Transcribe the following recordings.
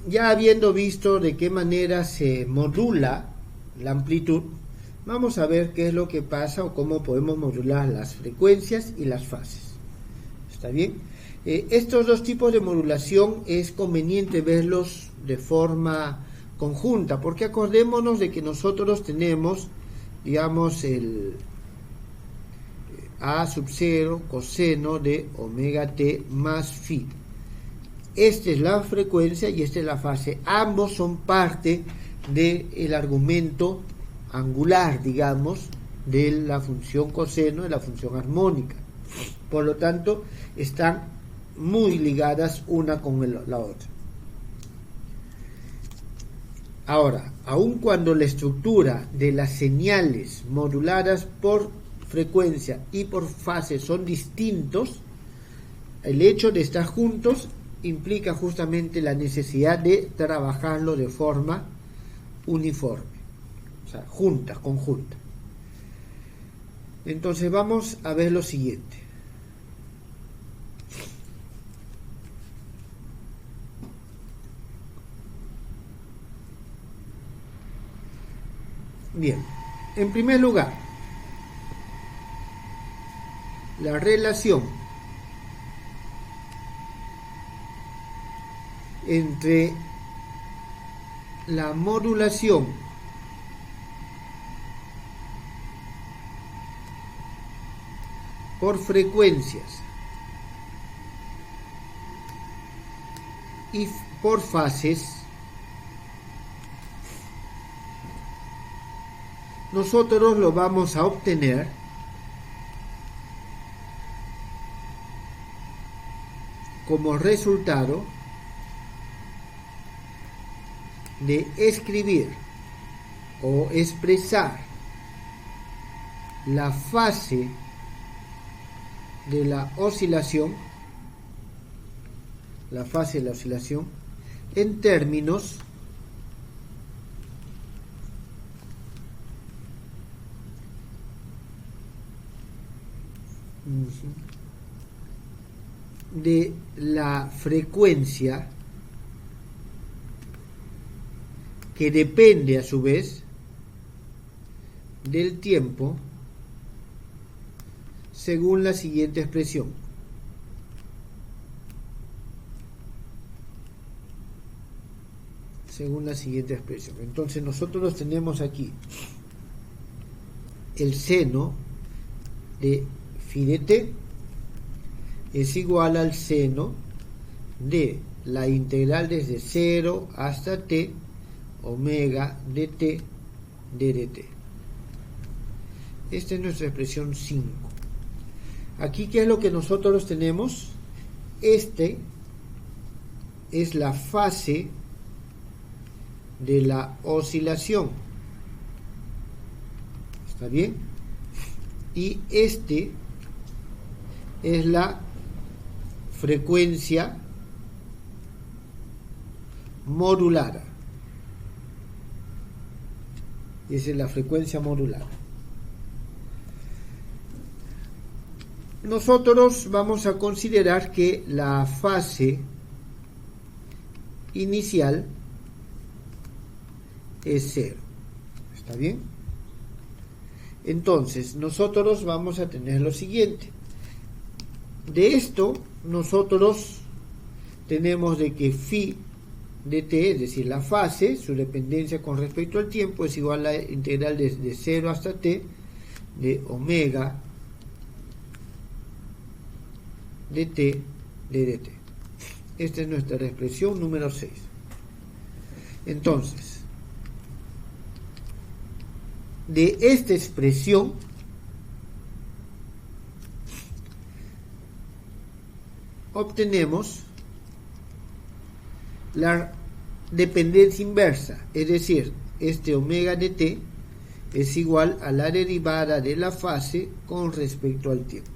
ya habiendo visto de qué manera se modula la amplitud, vamos a ver qué es lo que pasa o cómo podemos modular las frecuencias y las fases. ¿Está bien? Estos dos tipos de modulación es conveniente verlos de forma conjunta, porque acordémonos de que nosotros tenemos, digamos, el A sub 0 coseno de omega t más phi. Esta es la frecuencia y esta es la fase. Ambos son parte del argumento angular, digamos, de la función coseno, de la función armónica. Por lo tanto, están muy ligadas una con la otra. Ahora, aun cuando la estructura de las señales moduladas por frecuencia y por fase son distintos, el hecho de estar juntos implica justamente la necesidad de trabajarlo de forma uniforme, o sea, conjunta. Entonces vamos a ver lo siguiente. Bien, en primer lugar, la relación entre la modulación por frecuencias y por fases, nosotros lo vamos a obtener como resultado de escribir o expresar la fase de la oscilación, en términos de la frecuencia, que depende a su vez del tiempo, según la siguiente expresión. Entonces nosotros tenemos aquí el seno de phi de t es igual al seno de la integral desde 0 hasta t omega de t d dt. Esta es nuestra expresión 5. Aquí, ¿qué es lo que nosotros tenemos? Este es la fase de la oscilación. ¿Está bien? Y este es la frecuencia modulada. Esa es la frecuencia modulada. Nosotros vamos a considerar que la fase inicial es 0. ¿Está bien? Entonces, nosotros vamos a tener lo siguiente. De esto, nosotros tenemos de que phi de t, es decir, la fase, su dependencia con respecto al tiempo, es igual a la integral desde 0 hasta t de omega de t de dt. Esta es nuestra expresión número 6. Entonces, de esta expresión obtenemos la dependencia inversa, es decir, este omega de t es igual a la derivada de la fase con respecto al tiempo.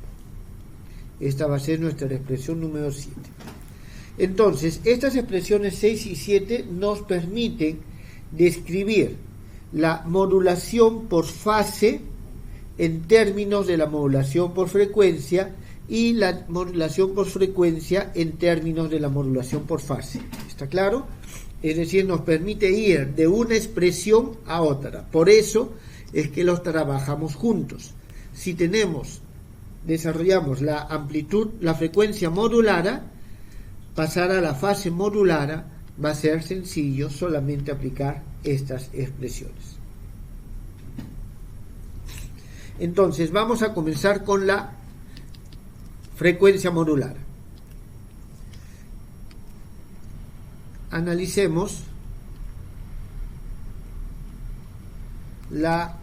Esta va a ser nuestra expresión número 7. Entonces, estas expresiones 6 y 7 nos permiten describir la modulación por fase en términos de la modulación por frecuencia y la modulación por frecuencia en términos de la modulación por fase. ¿Está claro? Es decir, nos permite ir de una expresión a otra. Por eso es que los trabajamos juntos. Si desarrollamos la amplitud, la frecuencia modulara, pasar a la fase modulara va a ser sencillo, solamente aplicar estas expresiones. Entonces vamos a comenzar con la frecuencia modular. Analicemos la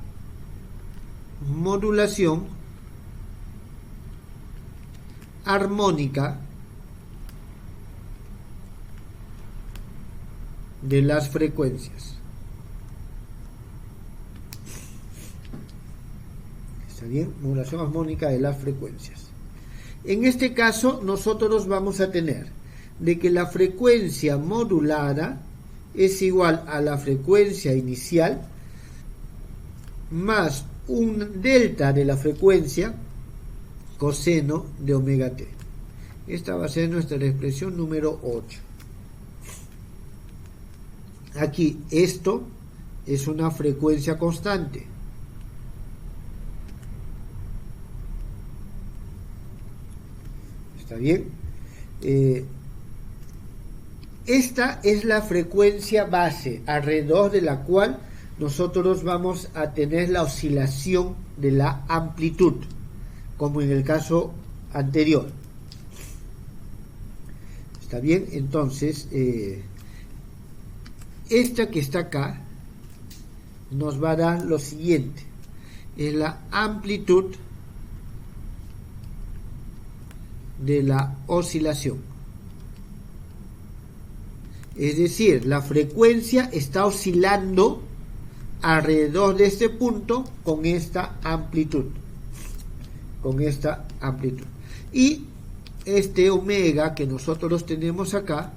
modulación armónica de las frecuencias. ¿Está bien? Modulación armónica de las frecuencias. En este caso nosotros vamos a tener de que la frecuencia modulada es igual a la frecuencia inicial más un delta de la frecuencia coseno de omega t. Esta va a ser nuestra expresión número 8. Aquí esto es una frecuencia constante. ¿Está bien? Esta es la frecuencia base alrededor de la cual nosotros vamos a tener la oscilación de la amplitud, como en el caso anterior. ¿Está bien? Entonces, esta que está acá nos va a dar lo siguiente: es la amplitud de la oscilación. Es decir, la frecuencia está oscilando alrededor de este punto con esta amplitud. Y este omega que nosotros tenemos acá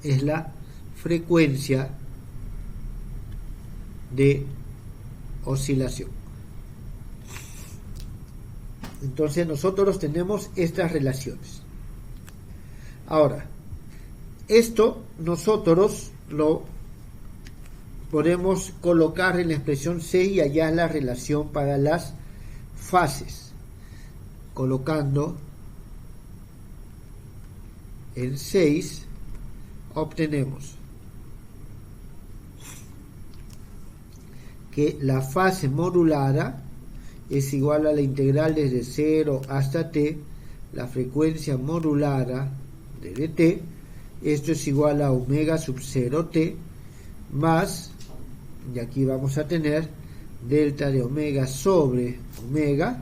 es la frecuencia de oscilación. Entonces nosotros tenemos estas relaciones. Ahora, esto nosotros lo podemos colocar en la expresión 6 y allá la relación para las fases. Colocando en 6 obtenemos que la fase modulada es igual a la integral desde 0 hasta t, la frecuencia modulada de dt, esto es igual a omega sub 0 t, más, y aquí vamos a tener delta de omega sobre omega,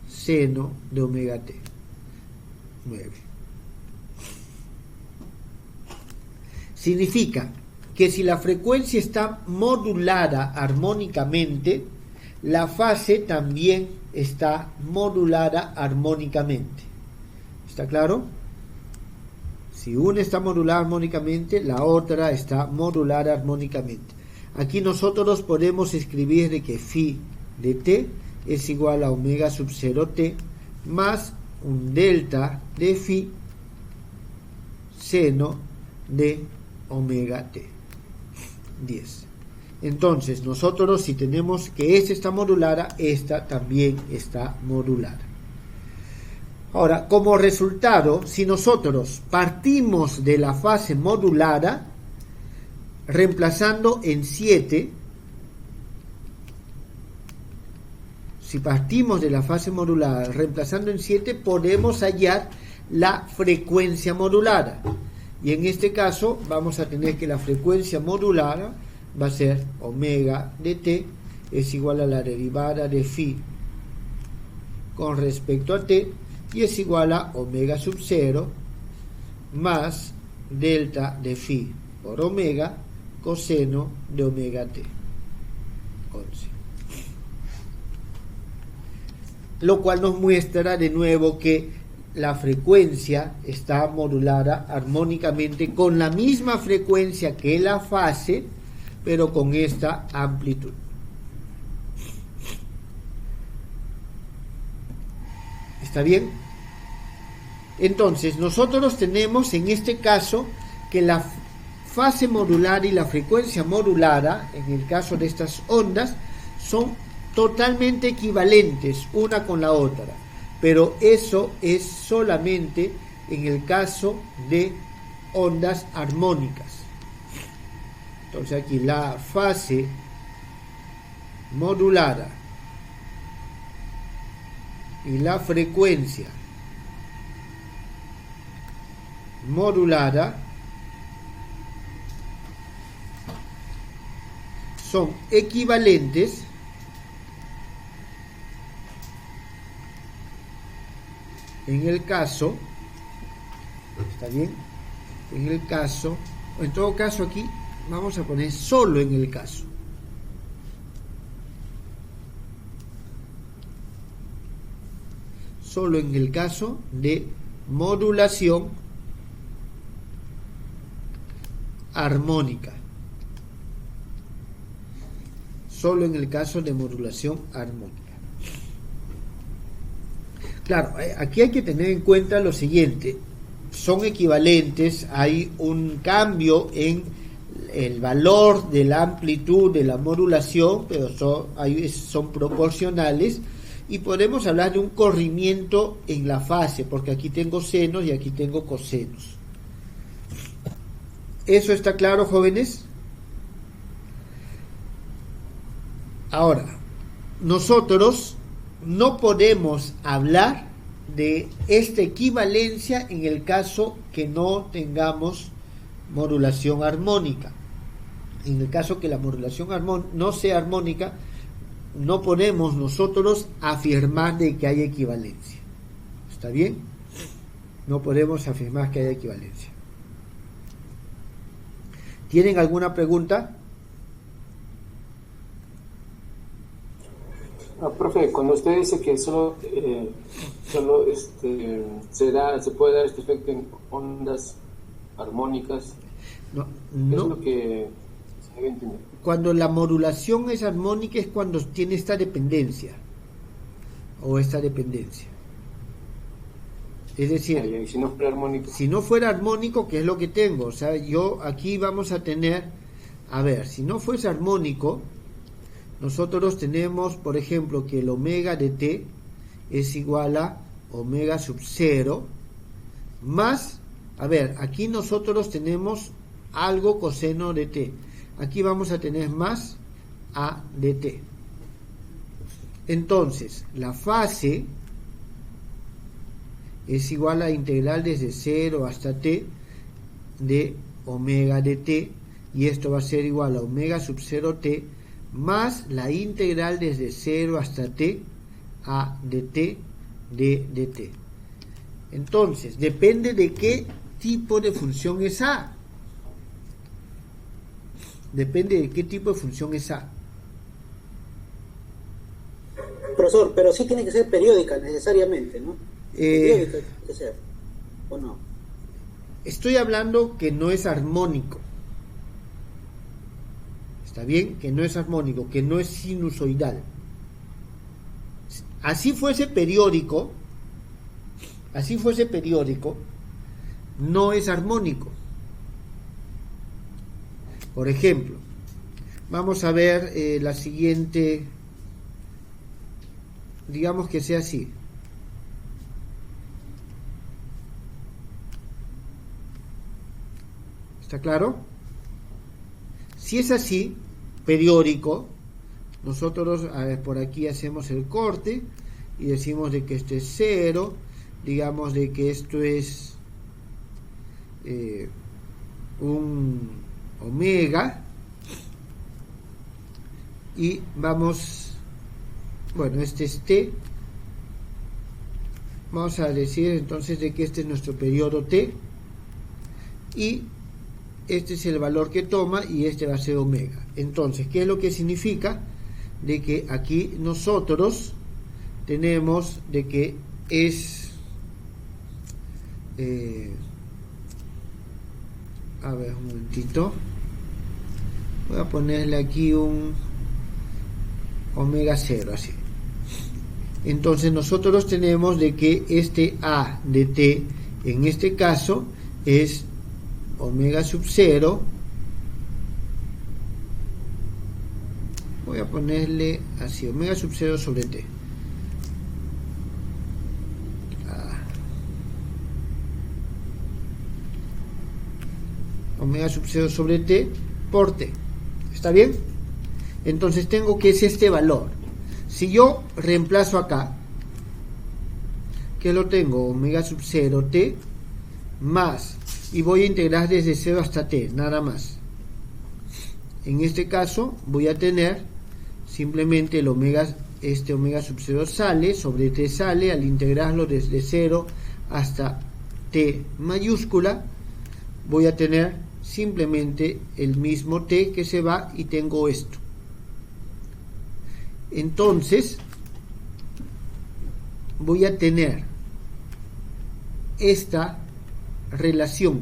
seno de omega t, 9. Significa que si la frecuencia está modulada armónicamente, la fase también está modulada armónicamente. ¿Está claro? Si una está modulada armónicamente, la otra está modulada armónicamente. Aquí nosotros podemos escribir de que phi de t es igual a omega sub 0 t más un delta de phi seno de omega t, 10. Entonces nosotros, si tenemos que esta está modulada, esta también está modulada. Ahora, como resultado, si nosotros partimos de la fase modulada reemplazando en 7, si partimos de la fase modulada reemplazando en 7, podemos hallar la frecuencia modulada. Y en este caso vamos a tener que la frecuencia modulada va a ser omega de t es igual a la derivada de phi con respecto a t, y es igual a omega sub 0 más delta de phi por omega coseno de omega t, 11. Lo cual nos muestra de nuevo que la frecuencia está modulada armónicamente con la misma frecuencia que la fase, pero con esta amplitud. ¿Está bien? Entonces, nosotros tenemos en este caso que la fase modular y la frecuencia modulada, en el caso de estas ondas, son totalmente equivalentes una con la otra, pero eso es solamente en el caso de ondas armónicas. Entonces aquí la fase modulada y la frecuencia modulada son equivalentes en el caso, ¿está bien? En el caso, en todo caso aquí vamos a poner solo en el caso. Solo en el caso de modulación armónica. Solo en el caso de modulación armónica. Claro, aquí hay que tener en cuenta lo siguiente. Son equivalentes, hay un cambio en el valor de la amplitud de la modulación, pero son proporcionales, y podemos hablar de un corrimiento en la fase, porque aquí tengo senos y aquí tengo cosenos. ¿Eso está claro, jóvenes? Ahora, nosotros no podemos hablar de esta equivalencia en el caso que no tengamos modulación armónica. En el caso que la modulación no sea armónica, no podemos nosotros afirmar de que hay equivalencia. ¿Está bien? No podemos afirmar que haya equivalencia. ¿Tienen alguna pregunta? Profe, cuando usted dice que solo se puede dar este efecto en ondas armónicas, no. ¿qué es lo que se debe entender? Cuando la modulación es armónica es cuando tiene esta dependencia o esta dependencia. Es decir, y si no fuera armónico. Si no fuera armónico, ¿qué es lo que tengo? O sea, yo aquí vamos a tener, a ver, si no fuese armónico, nosotros tenemos, por ejemplo, que el omega de t es igual a omega sub 0 más, a ver, aquí nosotros tenemos algo coseno de t. Aquí vamos a tener más a de t. Entonces, la fase es igual a integral desde 0 hasta t de omega de t, y esto va a ser igual a omega sub 0t más la integral desde 0 hasta t a de t de dt. Entonces, depende de qué tipo de función es a. Depende de qué tipo de función es a. Profesor, pero sí tiene que ser periódica necesariamente, ¿no? Periódica tiene que ser, ¿o no? Estoy hablando que no es armónico. ¿Está bien? Que no es armónico, que no es sinusoidal. Así fuese periódico, no es armónico. Por ejemplo, vamos a ver la siguiente, digamos que sea así. ¿Está claro? Si es así, periódico, nosotros, a ver, por aquí hacemos el corte y decimos de que esto es 0, digamos de que esto es un omega, y vamos, bueno, este es t, vamos a decir entonces de que este es nuestro periodo t, y este es el valor que toma, y este va a ser omega. Entonces, ¿qué es lo que significa? De que aquí nosotros tenemos de que es a ver, un momentito, voy a ponerle aquí un omega 0, así. Entonces nosotros tenemos de que este a de t En este caso es omega sub 0. Voy a ponerle así, omega sub 0 sobre t. Omega sub 0 sobre t por t. ¿Está bien? Entonces tengo que es este valor. Si yo reemplazo acá, que lo tengo, omega sub 0 t más, y voy a integrar desde 0 hasta t, nada más. En este caso voy a tener simplemente el omega, este omega sub 0 sale, sobre t sale, al integrarlo desde 0 hasta t mayúscula, voy a tener simplemente el mismo t que se va y tengo esto. Entonces voy a tener esta relación.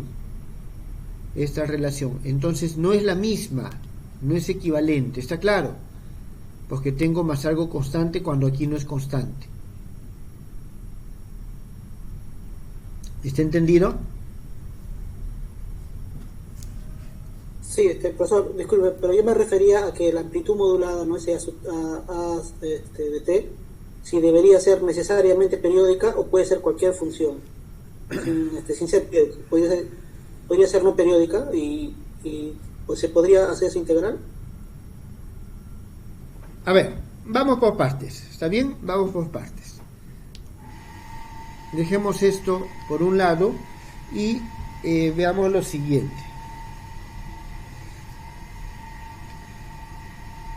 Entonces no es la misma, no es equivalente, ¿está claro? Porque tengo más algo constante cuando aquí no es constante. ¿Está entendido? Sí, profesor, disculpe, pero yo me refería a que la amplitud modulada, no sea de t, si debería ser necesariamente periódica o puede ser cualquier función, sin ser periódica. Podría ser no periódica y pues se podría hacer esa integral. A ver, vamos por partes, ¿está bien? Vamos por partes. Dejemos esto por un lado y veamos lo siguiente.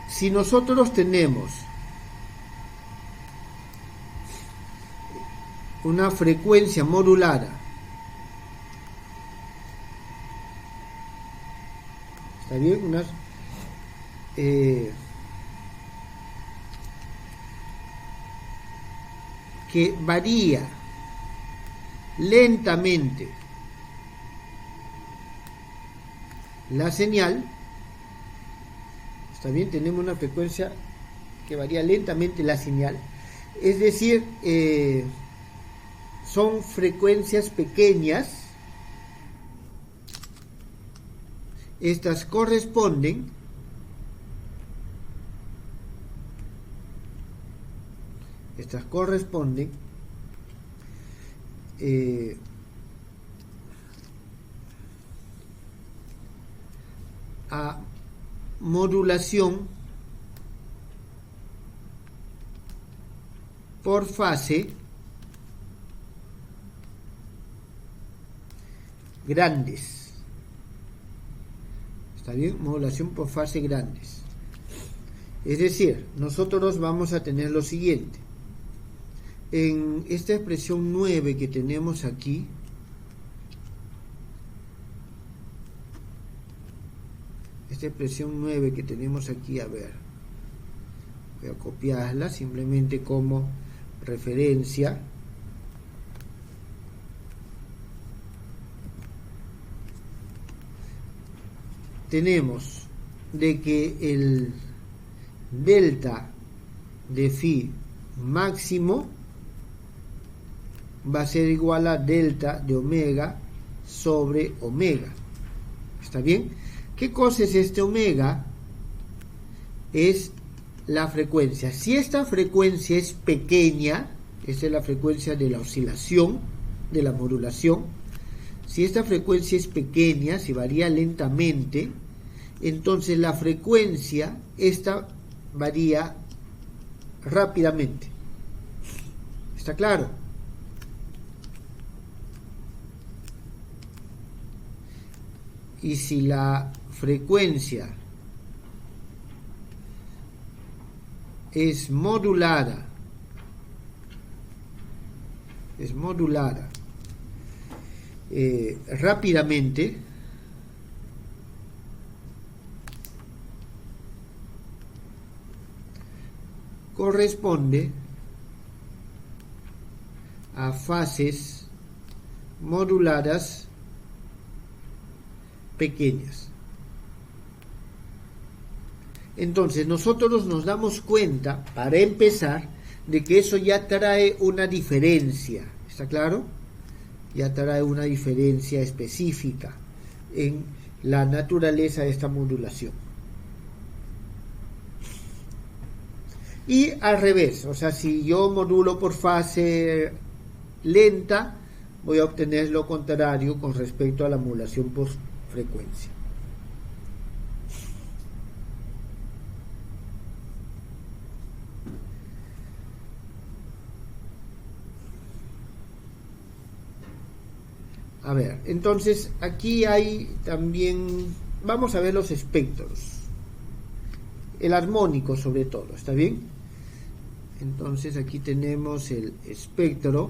Si nosotros tenemos una frecuencia modulada, ¿está bien? Que varía lentamente la señal, ¿está bien? Tenemos una frecuencia que varía lentamente la señal, es decir, son frecuencias pequeñas. Estas corresponden a modulación por fase grandes. ¿Está bien? Modulación por fase grandes. Es decir, nosotros vamos a tener lo siguiente. En esta expresión 9 que tenemos aquí, a ver, voy a copiarla simplemente como referencia. Tenemos de que el delta de phi máximo va a ser igual a delta de omega sobre omega. ¿Está bien? ¿Qué cosa es este omega? Es la frecuencia. Si esta frecuencia es pequeña, esta es la frecuencia de la oscilación, de la modulación. Si esta frecuencia es pequeña, si varía lentamente, entonces la frecuencia, esta varía rápidamente. ¿Está claro? Y si la frecuencia es modulada, rápidamente, corresponde a fases moduladas pequeñas. Entonces nosotros nos damos cuenta, para empezar, de que eso ya trae una diferencia. ¿Está claro? ya trae una diferencia específica en la naturaleza de esta modulación. Y al revés, o sea, si yo modulo por fase lenta, voy a obtener lo contrario con respecto a la modulación por frecuencia. A ver, entonces aquí hay también, vamos a ver los espectros, el armónico sobre todo, ¿está bien? Entonces aquí tenemos el espectro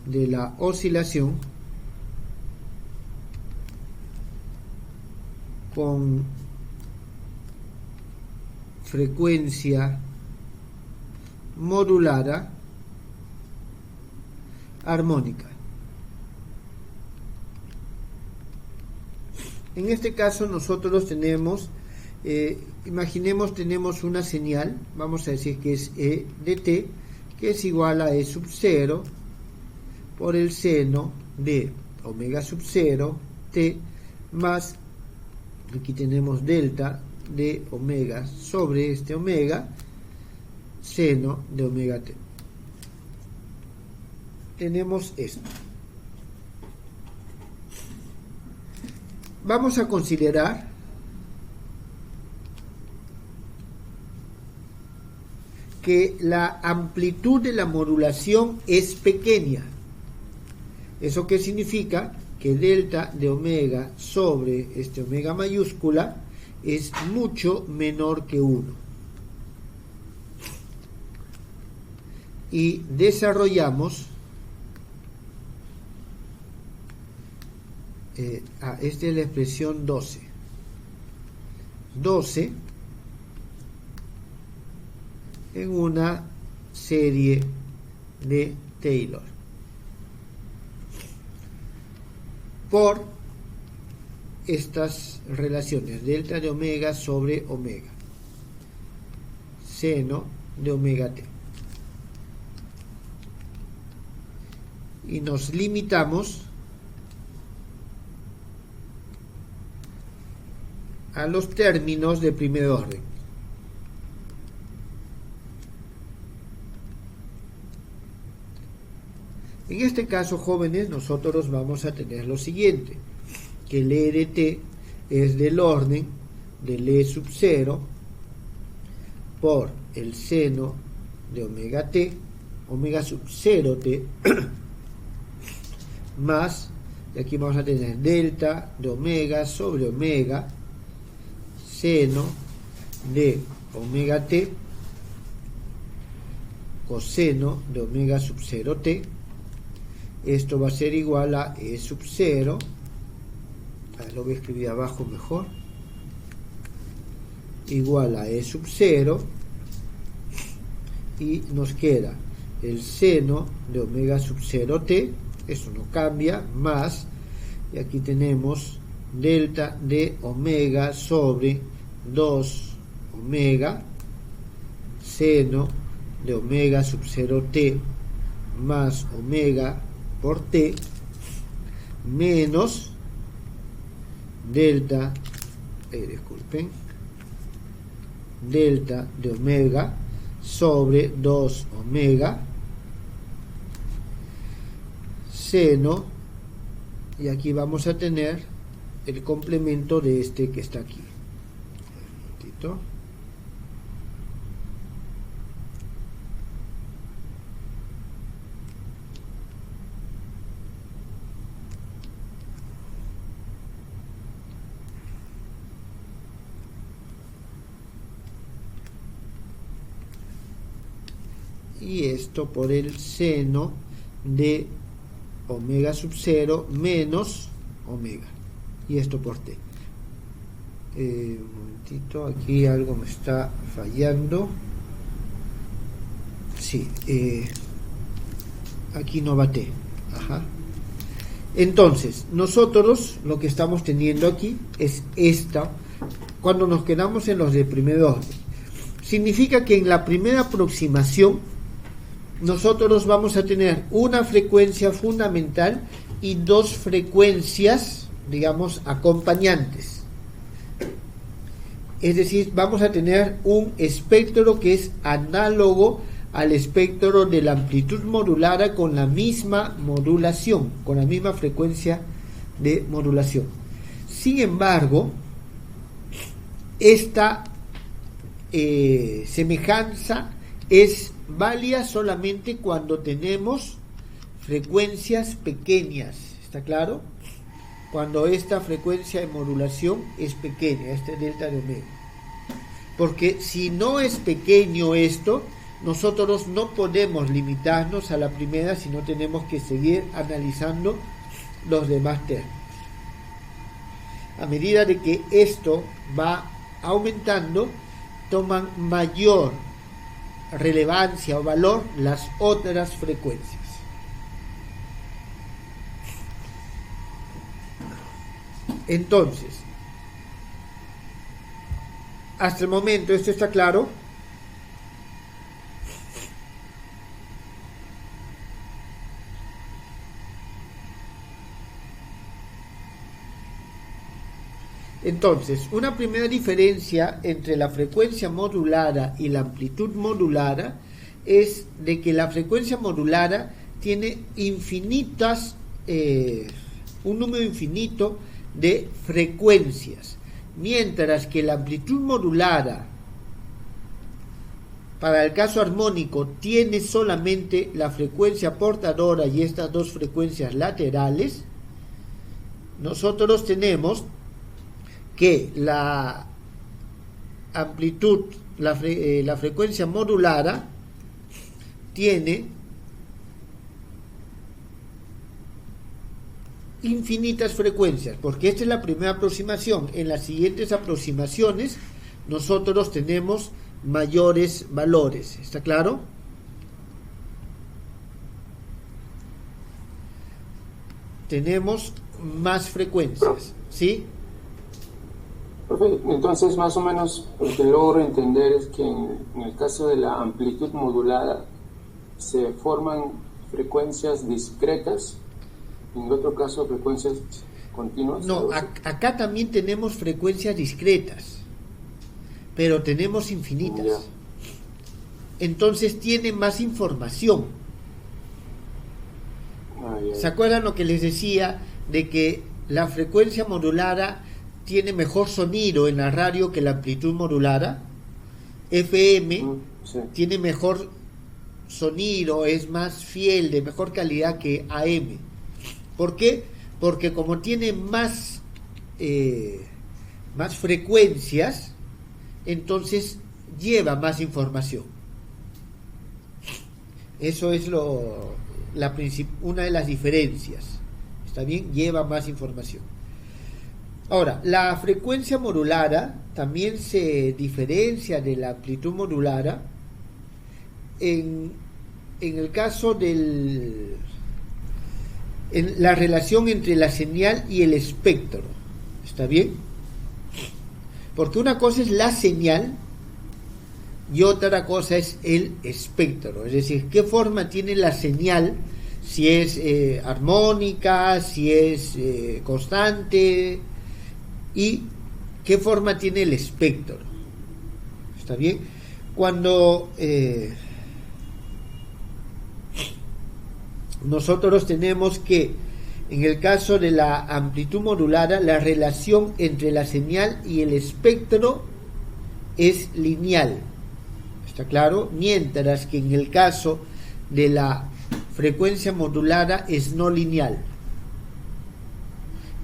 de la oscilación con frecuencia modulada armónica. En este caso nosotros tenemos, imaginemos tenemos una señal, vamos a decir que es E de t, que es igual a E sub 0 por el seno de omega sub 0 t más, aquí tenemos delta de omega sobre este omega, seno de omega t. Tenemos esto. Vamos a considerar que la amplitud de la modulación es pequeña. ¿Eso qué significa? Que delta de omega sobre este omega mayúscula es mucho menor que 1. Y desarrollamos esta es la expresión 12 en una serie de Taylor por estas relaciones delta de omega sobre omega, seno de omega t, y nos limitamos a los términos de primer orden. En este caso, jóvenes, nosotros vamos a tener lo siguiente, que el E de t es del orden del E sub 0 por el seno de omega t, omega sub 0 t, más, y aquí vamos a tener delta de omega sobre omega, seno de omega t, coseno de omega sub 0 t. Esto va a ser igual a E sub 0, lo voy a escribir abajo mejor, igual a E sub 0, y nos queda el seno de omega sub 0 t, eso no cambia, más, y aquí tenemos delta de omega sobre 2 omega, seno de omega sub 0 t más omega por t, menos delta, delta de omega sobre 2 omega, seno, y aquí vamos a tener el complemento de este que está aquí. Un momentito. Y esto por el seno de omega sub 0 menos omega, y esto por t. Un momentito, aquí algo me está fallando. Sí, aquí no va t. Ajá. Entonces, nosotros lo que estamos teniendo aquí es esta, cuando nos quedamos en los de primer orden. Significa que en la primera aproximación nosotros vamos a tener una frecuencia fundamental y dos frecuencias, digamos, acompañantes. Es decir, vamos a tener un espectro que es análogo al espectro de la amplitud modulada con la misma modulación, con la misma frecuencia de modulación. Sin embargo, esta semejanza es válida solamente cuando tenemos frecuencias pequeñas, ¿está claro? Cuando esta frecuencia de modulación es pequeña, este delta de omega. Porque si no es pequeño esto, nosotros no podemos limitarnos a la primera, sino tenemos que seguir analizando los demás términos. A medida de que esto va aumentando, toman mayor relevancia o valor las otras frecuencias. Entonces, hasta el momento, ¿esto está claro? Entonces, una primera diferencia entre la frecuencia modulada y la amplitud modulada es de que la frecuencia modulada tiene un número infinito de frecuencias, mientras que la amplitud modulada para el caso armónico tiene solamente la frecuencia portadora y estas dos frecuencias laterales. Nosotros tenemos que la amplitud, la frecuencia modulada tiene infinitas frecuencias, porque esta es la primera aproximación. En las siguientes aproximaciones nosotros tenemos mayores valores, ¿está claro? Tenemos más frecuencias, ¿sí? Entonces, más o menos lo que logro entender es que en el caso de la amplitud modulada se forman frecuencias discretas, en el otro caso frecuencias continuas. No, acá también tenemos frecuencias discretas, pero tenemos infinitas. Ya. Entonces tiene más información. ¿Se acuerdan lo que les decía de que la frecuencia modulada tiene mejor sonido en la radio que la amplitud modulada? FM sí. Tiene mejor sonido, es más fiel, de mejor calidad que AM. ¿Por qué? Porque como tiene más frecuencias, entonces lleva más información. Eso es una de las diferencias. ¿Está bien? Lleva más información. Ahora, la frecuencia modulada también se diferencia de la amplitud modulada en el caso en la relación entre la señal y el espectro. ¿Está bien? Porque una cosa es la señal y otra cosa es el espectro. Es decir, qué forma tiene la señal, si es armónica, si es constante, y qué forma tiene el espectro. ¿Está bien? Cuando nosotros tenemos que, en el caso de la amplitud modulada, la relación entre la señal y el espectro es lineal, ¿está claro? Mientras que en el caso de la frecuencia modulada es no lineal.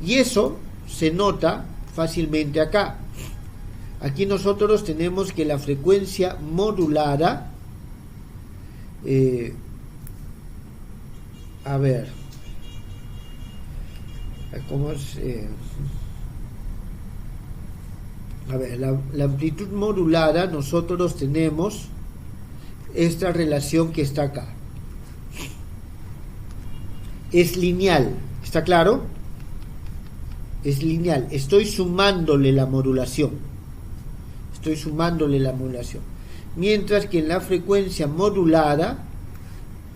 Y eso se nota fácilmente acá. Aquí nosotros tenemos que la frecuencia modulada, a ver, ¿cómo es? A ver, la amplitud modulada, nosotros tenemos esta relación que está acá. Es lineal, ¿está claro? Es lineal. Estoy sumándole la modulación. Mientras que en la frecuencia modulada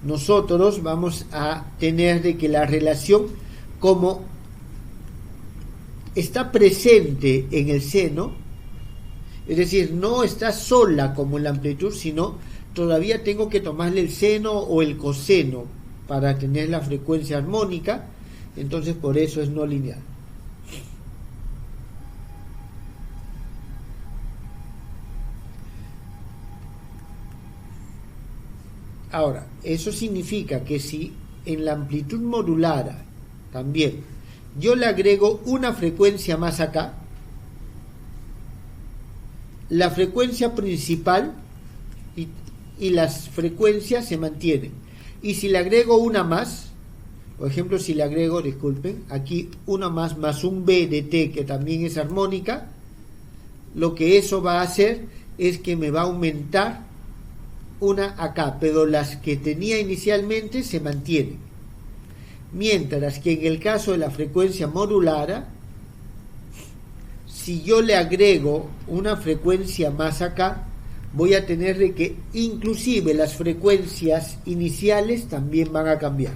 nosotros vamos a tener de que la relación, como está presente en el seno, es decir, no está sola como la amplitud, sino todavía tengo que tomarle el seno o el coseno para tener la frecuencia armónica, entonces por eso es no lineal. Ahora, eso significa que si en la amplitud modulada también yo le agrego una frecuencia más acá, la frecuencia principal y las frecuencias se mantienen. Y si le agrego una más, por ejemplo, si le agrego, disculpen, aquí una más un B de T que también es armónica, lo que eso va a hacer es que me va a aumentar una acá, pero las que tenía inicialmente se mantienen. Mientras que en el caso de la frecuencia modulada, si yo le agrego una frecuencia más acá, voy a tener de que inclusive las frecuencias iniciales también van a cambiar.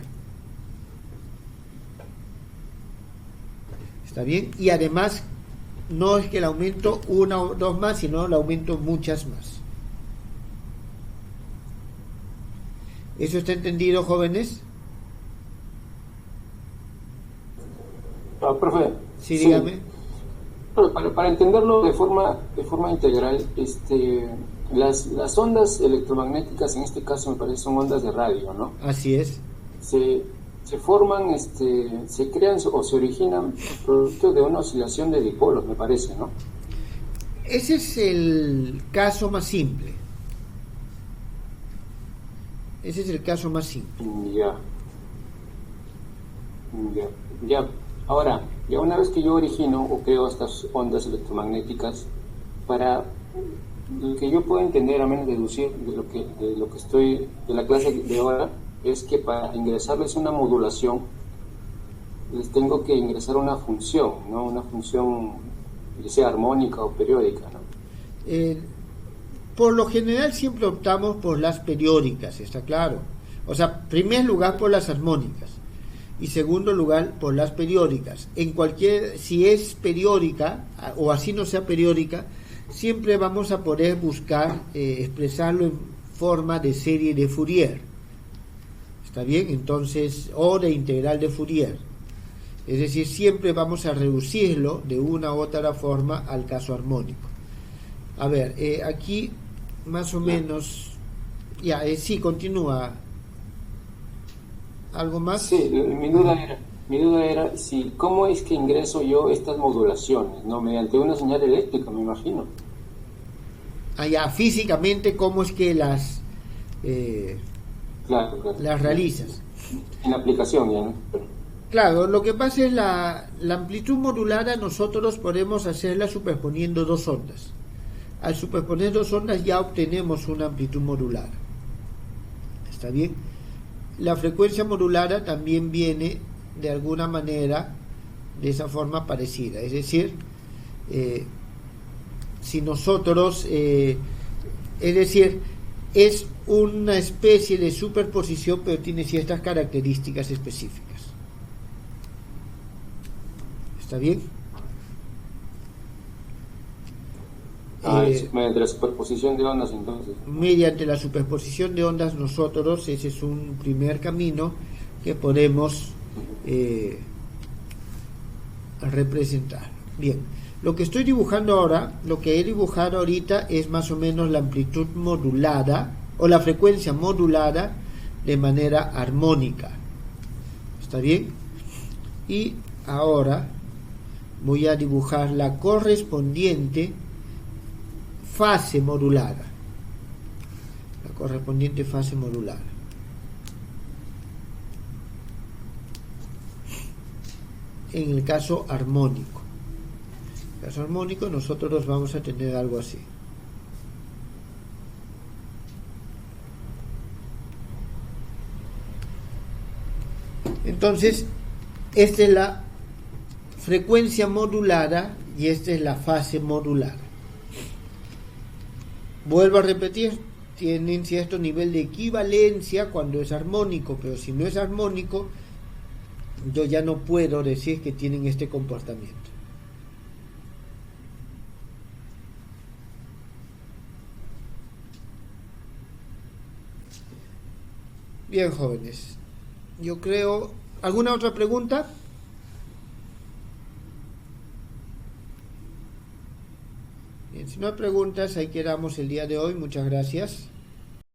¿Está bien? Y además, no es que le aumento una o dos más, sino le aumento muchas más. ¿Eso está entendido, jóvenes? Profe. Sí, dígame. Sí. Para entenderlo de forma integral, las ondas electromagnéticas, en este caso me parece son ondas de radio, ¿no? Así es. Se forman, se crean o se originan producto de una oscilación de dipolos, me parece, ¿no? Ese es el caso más simple. Ese es el caso más simple. Ya. Ahora, ya una vez que yo origino o creo estas ondas electromagnéticas, para lo que yo puedo entender, a menos deducir de lo que estoy, de la clase de ahora, es que para ingresarles una modulación, les tengo que ingresar una función, ¿no? Una función, ya sea armónica o periódica, ¿no? Por lo general siempre optamos por las periódicas, está claro. O sea, en primer lugar por las armónicas y segundo lugar por las periódicas. Si es periódica o así no sea periódica, siempre vamos a poder buscar expresarlo en forma de serie de Fourier. ¿Está bien? Entonces, o de integral de Fourier. Es decir, siempre vamos a reducirlo de una u otra forma al caso armónico. A ver, aquí más o menos, sí, continúa. ¿Algo más? Sí, mi duda era si cómo es que ingreso yo estas modulaciones, ¿no? Mediante una señal eléctrica, me imagino. Físicamente, ¿cómo es que las claro. las realizas? En la aplicación ya, ¿no? Claro, lo que pasa es la amplitud modulada nosotros podemos hacerla superponiendo dos ondas. Al superponer dos ondas ya obtenemos una amplitud modulada. ¿Está bien? La frecuencia modulada también viene de alguna manera de esa forma parecida. Es decir, si nosotros, es una especie de superposición, pero tiene ciertas características específicas. ¿Está bien? Mediante la superposición de ondas, entonces. Mediante la superposición de ondas nosotros, ese es un primer camino que podemos representar. Bien, lo que estoy dibujando ahora, lo que he dibujado ahorita es más o menos la amplitud modulada o la frecuencia modulada de manera armónica. ¿Está bien? Y ahora voy a dibujar la correspondiente fase modulada. La correspondiente fase modulada. En el caso armónico. En el caso armónico nosotros vamos a tener algo así. Entonces, esta es la frecuencia modulada y esta es la fase modulada. Vuelvo a repetir, tienen cierto nivel de equivalencia cuando es armónico, pero si no es armónico, yo ya no puedo decir que tienen este comportamiento. Bien, jóvenes, yo creo... ¿Alguna otra pregunta? Bien, si no hay preguntas, ahí quedamos el día de hoy. Muchas gracias.